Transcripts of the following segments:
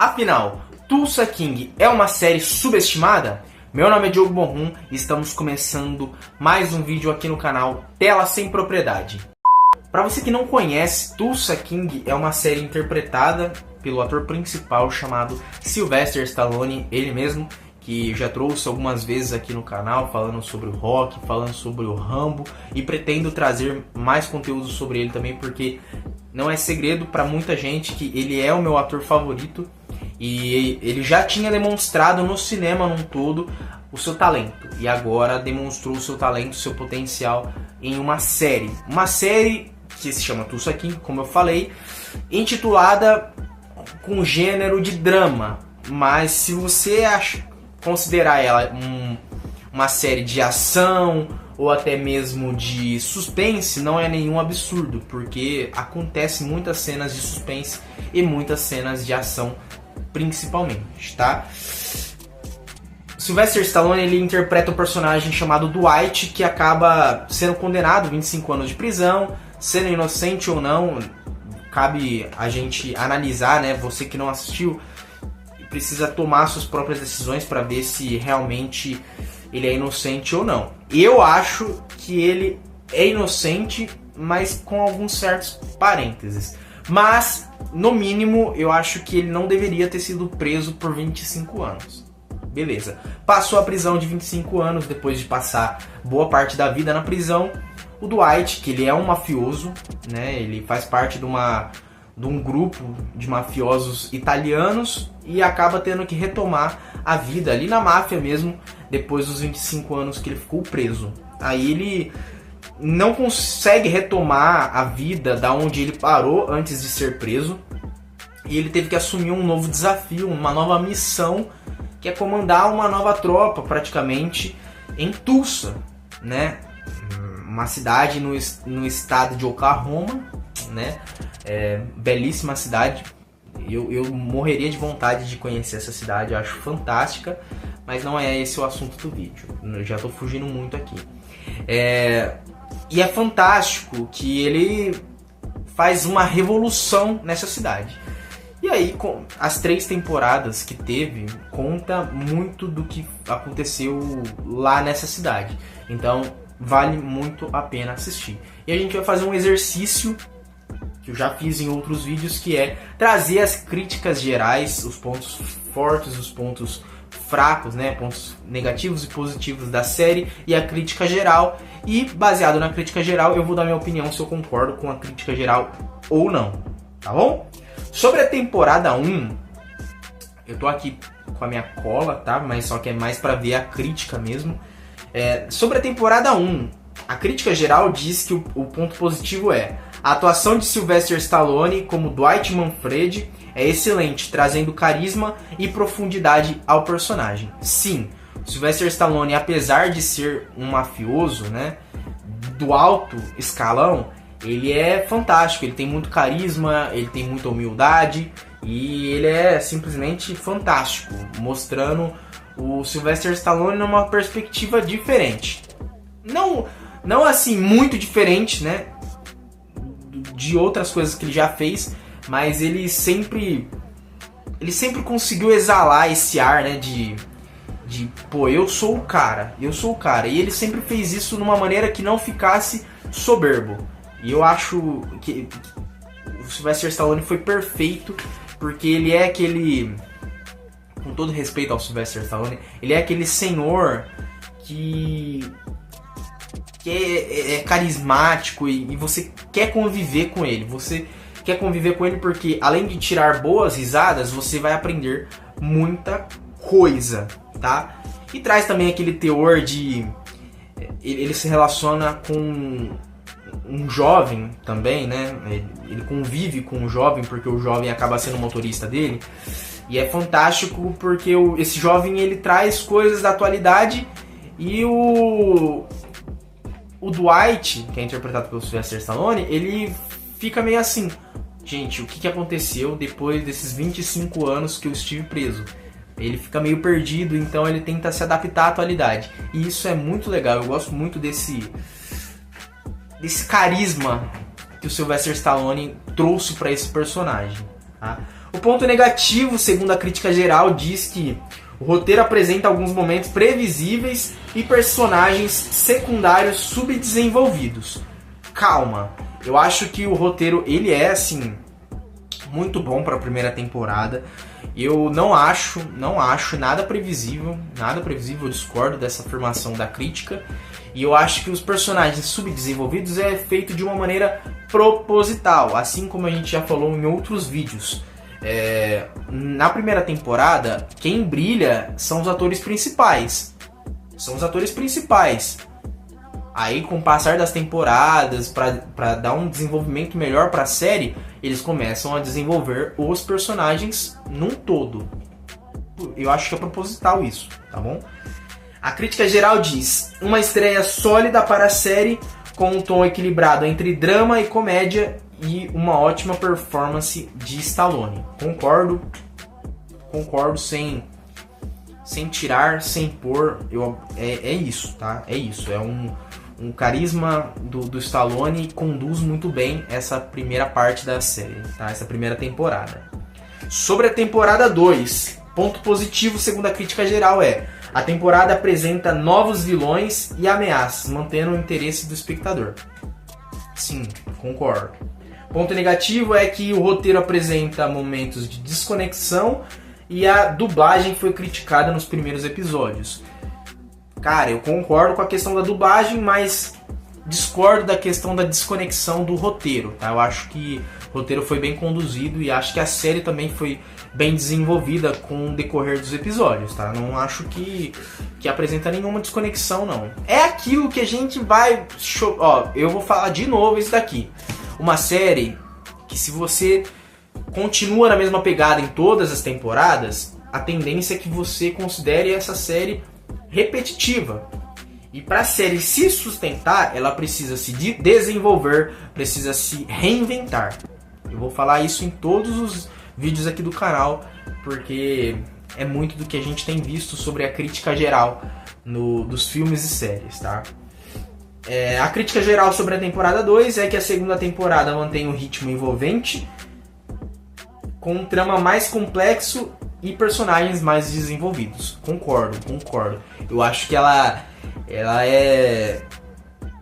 Afinal, Tulsa King é uma série subestimada? Meu nome é Diogo Bonrum e estamos começando mais um vídeo aqui no canal Tela Sem Propriedade. Para você que não conhece, Tulsa King é uma série interpretada pelo ator principal chamado Sylvester Stallone, ele mesmo, que já trouxe algumas vezes aqui no canal falando sobre o Rock, falando sobre o Rambo, e pretendo trazer mais conteúdo sobre ele também, porque não é segredo para muita gente que ele é o meu ator favorito e ele já tinha demonstrado no cinema num todo o seu talento, e agora demonstrou o seu talento, o seu potencial em uma série que se chama Tulsa King, como eu falei, intitulada com gênero de drama, mas se você considerar ela uma série de ação ou até mesmo de suspense, não é nenhum absurdo, porque acontece muitas cenas de suspense e muitas cenas de ação principalmente, tá? Sylvester Stallone, ele interpreta um personagem chamado Dwight, que acaba sendo condenado a 25 anos de prisão, sendo inocente ou não, cabe a gente analisar, né? Você que não assistiu precisa tomar suas próprias decisões para ver se realmente ele é inocente ou não. Eu acho que ele é inocente, mas com alguns certos parênteses. Mas, no mínimo, eu acho que ele não deveria ter sido preso por 25 anos. Beleza. Passou a prisão de 25 anos, depois de passar boa parte da vida na prisão. O Dwight, que ele é um mafioso, né? Ele faz parte de um grupo de mafiosos italianos e acaba tendo que retomar a vida ali na máfia mesmo, depois dos 25 anos que ele ficou preso. Aí ele não consegue retomar a vida da onde ele parou antes de ser preso, e ele teve que assumir um novo desafio, uma nova missão, que é comandar uma nova tropa praticamente em Tulsa, né? Uma cidade no estado de Oklahoma, né? Belíssima cidade. Eu morreria de vontade de conhecer essa cidade, eu acho fantástica, mas não é esse o assunto do vídeo. Eu já estou fugindo muito aqui. E é fantástico que ele faz uma revolução nessa cidade. E aí, com as 3 temporadas que teve, conta muito do que aconteceu lá nessa cidade. Então, vale muito a pena assistir. E a gente vai fazer um exercício que eu já fiz em outros vídeos, que é trazer as críticas gerais, os pontos fortes, os pontos fracos, né, pontos negativos e positivos da série e a crítica geral. E baseado na crítica geral, eu vou dar minha opinião se eu concordo com a crítica geral ou não, tá bom? Sobre a temporada 1, eu tô aqui com a minha cola, tá? Mas só que é mais pra ver a crítica mesmo. Sobre a temporada 1, a crítica geral diz que o ponto positivo é: a atuação de Sylvester Stallone como Dwight Manfred é excelente, trazendo carisma e profundidade ao personagem. Sim, Sylvester Stallone, apesar de ser um mafioso, né, do alto escalão, ele é fantástico, ele tem muito carisma, ele tem muita humildade e ele é simplesmente fantástico, mostrando o Sylvester Stallone numa perspectiva diferente. Não assim, muito diferente, né, de outras coisas que ele já fez, mas ele sempre conseguiu exalar esse ar, né, de pô, eu sou o cara, e ele sempre fez isso numa maneira que não ficasse soberbo. E eu acho que o Sylvester Stallone foi perfeito, porque ele é aquele, com todo respeito ao Sylvester Stallone, ele é aquele senhor que é carismático e você quer conviver com ele. Você quer conviver com ele porque, além de tirar boas risadas, você vai aprender muita coisa, tá? E traz também aquele teor de... Ele se relaciona com um jovem também, né? Ele convive com um jovem porque o jovem acaba sendo o motorista dele. E é fantástico porque esse jovem, ele traz coisas da atualidade, e o Dwight, que é interpretado pelo Sylvester Stallone, ele fica meio assim: gente, o que aconteceu depois desses 25 anos que eu estive preso? Ele fica meio perdido, então ele tenta se adaptar à atualidade. E isso é muito legal, eu gosto muito desse carisma que o Sylvester Stallone trouxe para esse personagem, tá? O ponto negativo, segundo a crítica geral, diz que o roteiro apresenta alguns momentos previsíveis e personagens secundários subdesenvolvidos. Calma, eu acho que o roteiro ele é assim muito bom para a primeira temporada. Eu não acho nada previsível, eu discordo dessa afirmação da crítica. E eu acho que os personagens subdesenvolvidos é feito de uma maneira proposital, assim como a gente já falou em outros vídeos. Na primeira temporada, quem brilha são os atores principais. Aí, com o passar das temporadas, para dar um desenvolvimento melhor para a série, eles começam a desenvolver os personagens num todo. Eu acho que é proposital isso, tá bom? A crítica geral diz: uma estreia sólida para a série, com um tom equilibrado entre drama e comédia e uma ótima performance de Stallone. Concordo sem tirar, sem pôr. É isso, tá? É isso. É um carisma do Stallone e conduz muito bem essa primeira parte da série, tá? Essa primeira temporada. Sobre a temporada 2, ponto positivo, segundo a crítica geral, a temporada apresenta novos vilões e ameaças, mantendo o interesse do espectador. Sim, concordo. Ponto negativo é que o roteiro apresenta momentos de desconexão e a dublagem foi criticada nos primeiros episódios. Cara, eu concordo com a questão da dublagem, mas discordo da questão da desconexão do roteiro, tá? Eu acho que o roteiro foi bem conduzido e acho que a série também foi bem desenvolvida com o decorrer dos episódios, tá? Não acho que apresenta nenhuma desconexão, não. É aquilo que a gente vai... eu vou falar de novo isso daqui. Uma série que, se você continua na mesma pegada em todas as temporadas, a tendência é que você considere essa série repetitiva. E para a série se sustentar, ela precisa se desenvolver, precisa se reinventar. Eu vou falar isso em todos os vídeos aqui do canal, porque é muito do que a gente tem visto sobre a crítica geral dos filmes e séries, tá? A crítica geral sobre a temporada 2 é que a segunda temporada mantém um ritmo envolvente, com um trama mais complexo e personagens mais desenvolvidos. Concordo. Eu acho que ela é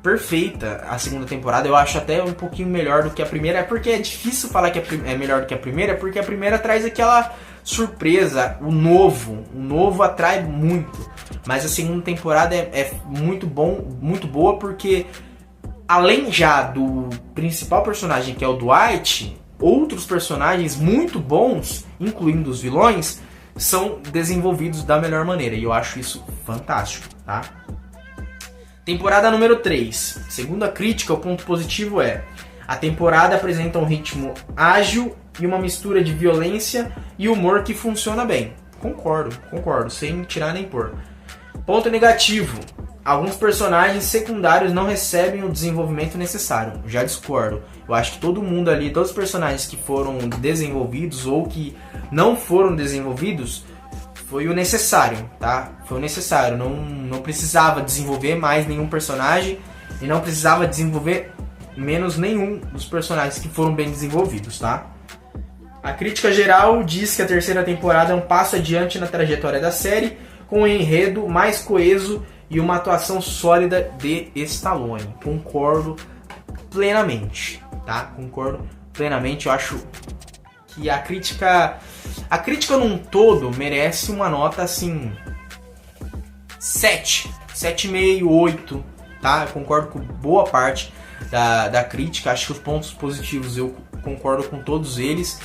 perfeita, a segunda temporada. Eu acho até um pouquinho melhor do que a primeira. É porque é difícil falar que é melhor do que a primeira, porque a primeira traz aquela surpresa, o novo. O novo atrai muito. Mas a segunda temporada é muito boa, porque além já do principal personagem, que é o Dwight, outros personagens muito bons, incluindo os vilões, são desenvolvidos da melhor maneira. E eu acho isso fantástico, tá? Temporada número 3. Segundo a crítica, o ponto positivo a temporada apresenta um ritmo ágil e uma mistura de violência e humor que funciona bem. Concordo, sem tirar nem pôr. Ponto negativo: alguns personagens secundários não recebem o desenvolvimento necessário. Já discordo. Eu acho que todo mundo ali, todos os personagens que foram desenvolvidos ou que não foram desenvolvidos, foi o necessário, tá? Foi o necessário. Não precisava desenvolver mais nenhum personagem e não precisava desenvolver menos nenhum dos personagens que foram bem desenvolvidos, tá? A crítica geral diz que a terceira temporada é um passo adiante na trajetória da série, com um enredo mais coeso e uma atuação sólida de Stallone. Concordo plenamente, tá? Eu acho que a crítica num todo merece uma nota assim 7,5, 8, tá? Eu concordo com boa parte da crítica. Acho que os pontos positivos eu concordo com todos eles,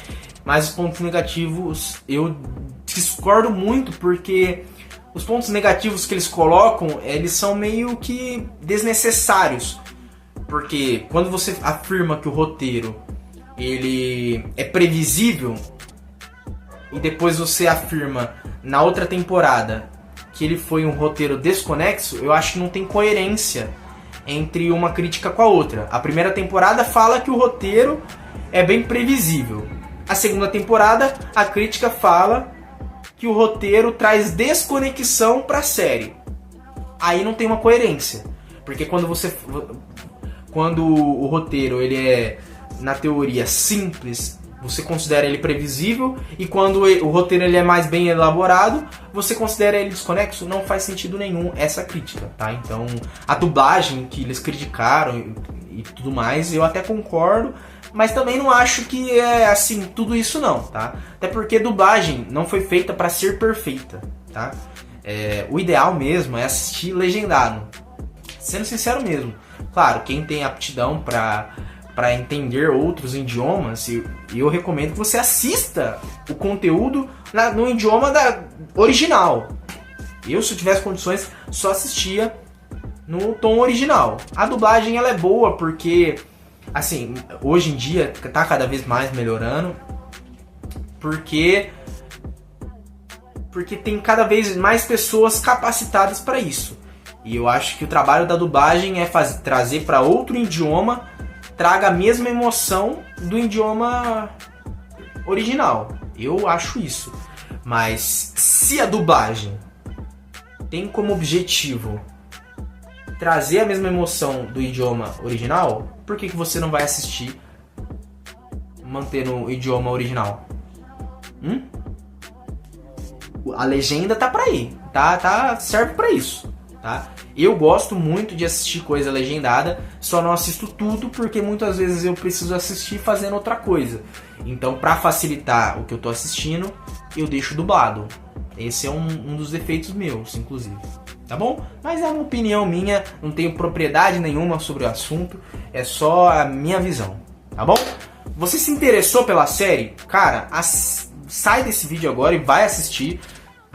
mas os pontos negativos eu discordo muito, porque os pontos negativos que eles colocam, eles são meio que desnecessários. Porque quando você afirma que o roteiro ele é previsível e depois você afirma na outra temporada que ele foi um roteiro desconexo, eu acho que não tem coerência entre uma crítica com a outra. A primeira temporada fala que o roteiro é bem previsível. A segunda temporada, a crítica fala que o roteiro traz desconexão para a série. Aí não tem uma coerência, porque quando o roteiro ele é, na teoria, simples, você considera ele previsível, e quando o roteiro ele é mais bem elaborado, você considera ele desconexo. Não faz sentido nenhum essa crítica, tá? Então, a dublagem que eles criticaram e tudo mais, eu até concordo, mas também não acho que é assim, tudo isso não, tá? Até porque dublagem não foi feita para ser perfeita, tá? O ideal mesmo é assistir legendado. Sendo sincero mesmo. Claro, quem tem aptidão para entender outros idiomas, eu recomendo que você assista o conteúdo no idioma original. Eu, se eu tivesse condições, só assistia no tom original. A dublagem ela é boa porque, assim, hoje em dia tá cada vez mais melhorando, porque tem cada vez mais pessoas capacitadas para isso. E eu acho que o trabalho da dublagem é trazer para outro idioma, traga a mesma emoção do idioma original. Eu acho isso. Mas se a dublagem tem como objetivo trazer a mesma emoção do idioma original, por que você não vai assistir mantendo o idioma original? A legenda tá pra ir, serve pra isso, tá? Eu gosto muito de assistir coisa legendada, só não assisto tudo porque muitas vezes eu preciso assistir fazendo outra coisa. Então, pra facilitar o que eu tô assistindo, eu deixo dublado. Esse é um dos defeitos meus, inclusive. Tá bom? Mas é uma opinião minha, não tenho propriedade nenhuma sobre o assunto, é só a minha visão, tá bom? Você se interessou pela série? Cara, sai desse vídeo agora e vai assistir.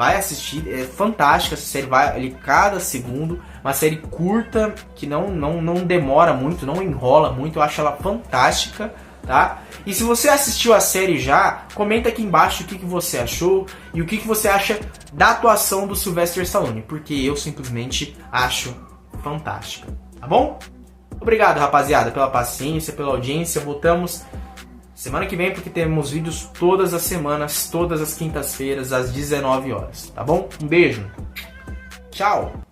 É fantástica essa série, vai cada segundo. Uma série curta, que não demora muito, não enrola muito. Eu acho ela fantástica, tá? E se você assistiu a série já, comenta aqui embaixo o que você achou e o que você acha da atuação do Sylvester Stallone, porque eu simplesmente acho fantástica, tá bom? Obrigado, rapaziada, pela paciência, pela audiência. Voltamos semana que vem, porque temos vídeos todas as semanas, todas as quintas-feiras, às 19 horas, tá bom? Um beijo, tchau!